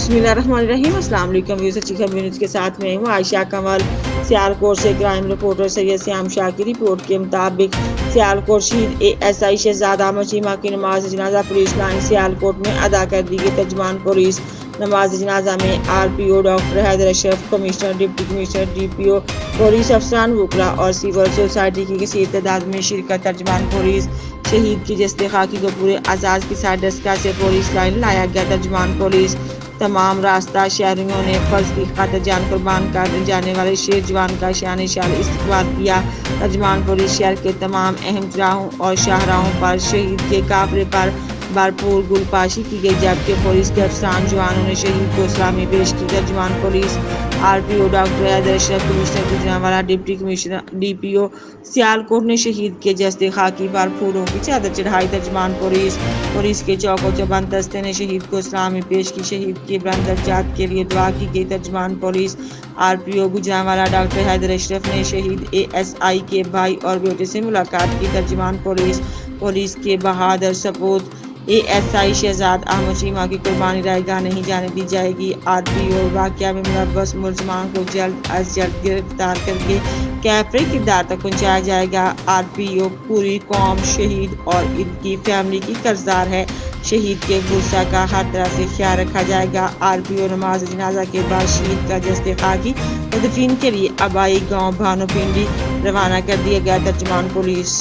बिस्मिल्लाहिर्रहमानिर्रहीम। अस्सलाम वालेकुम व्यूअर्स, अच्छी खबर न्यूज़ के साथ में हूँ आयशा कंवल। सियालकोट से क्राइम रिपोर्टर सैयद श्याम शाह की रिपोर्ट के मुताबिक सियालकोट शहीद ASI शहजाद अहमद चीमा की नमाज जनाजा पुलिस लाइन सियालकोट में अदा कर दी गई। तर्जुमान पुलिस नमाज जनाजा में RPO doctor Haider Ashraf, commissioner, deputy commissioner, DPO, police अफसरान, वकला और सिविल सोसाइटी की कसीर तादाद में शिरकत। तर्जुमान पुलिस शहीद की जस्ते खाकी को पूरे आजाद के साथ दस्तका से पुलिस लाइन लाया गया। तर्जुमान पुलिस तमाम रास्ता शहरियों ने फर्ज की खातिर जान कुर्बान कर जाने वाले शेर जवान का शान शाल इस्तकबाल किया। तर्जुमान पुलिस शहर के तमाम अहम राहों और शाहराहों पर शहीद के काफिले पर भरपूर गुलपाशी की गई, जबकि पुलिस के अफसरान जवानों ने शहीद को सलामी पेश की। तर्जुमान police RPO doctor Haider Ashraf, commissioner Gujranwala, deputy commissioner DPO Sialkot ने शहीद के जस्ते खाकी पर फूलों की चादर चढ़ाई। तर्जुमान पुलिस के चौको चौबंद दस्ते ने शहीद को सलामी पेश की। शहीद के बुलंद दर्जात के लिए दुआ की गई। तर्जुमान police RPO Gujranwala doctor Haider Ashraf ने शहीद ASI के भाई और बेटे से मुलाकात की। तर्जुमान पुलिस के बहादुर सपूत ASI शहजाद अहमद चीमा की कुर्बानी रायगाह नहीं जाने दी जाएगी। RPO वाक़या में मुलव्वस मुलज़मान को जल्द अज जल्द गिरफ्तार करके कैफरे किरदार तक पहुँचाया जाएगा। RPO पूरी कौम, शहीद और इनकी फैमिली की कर्जदार है। शहीद के गुस्सा का हर तरह से ख्याल रखा जाएगा। RPO नमाज जनाजा के बाद शहीद का जस्ते खाकी तदफीन के लिए आबाई गाँव भानोपिंडी रवाना कर दिया गया। तर्जुमान पुलिस।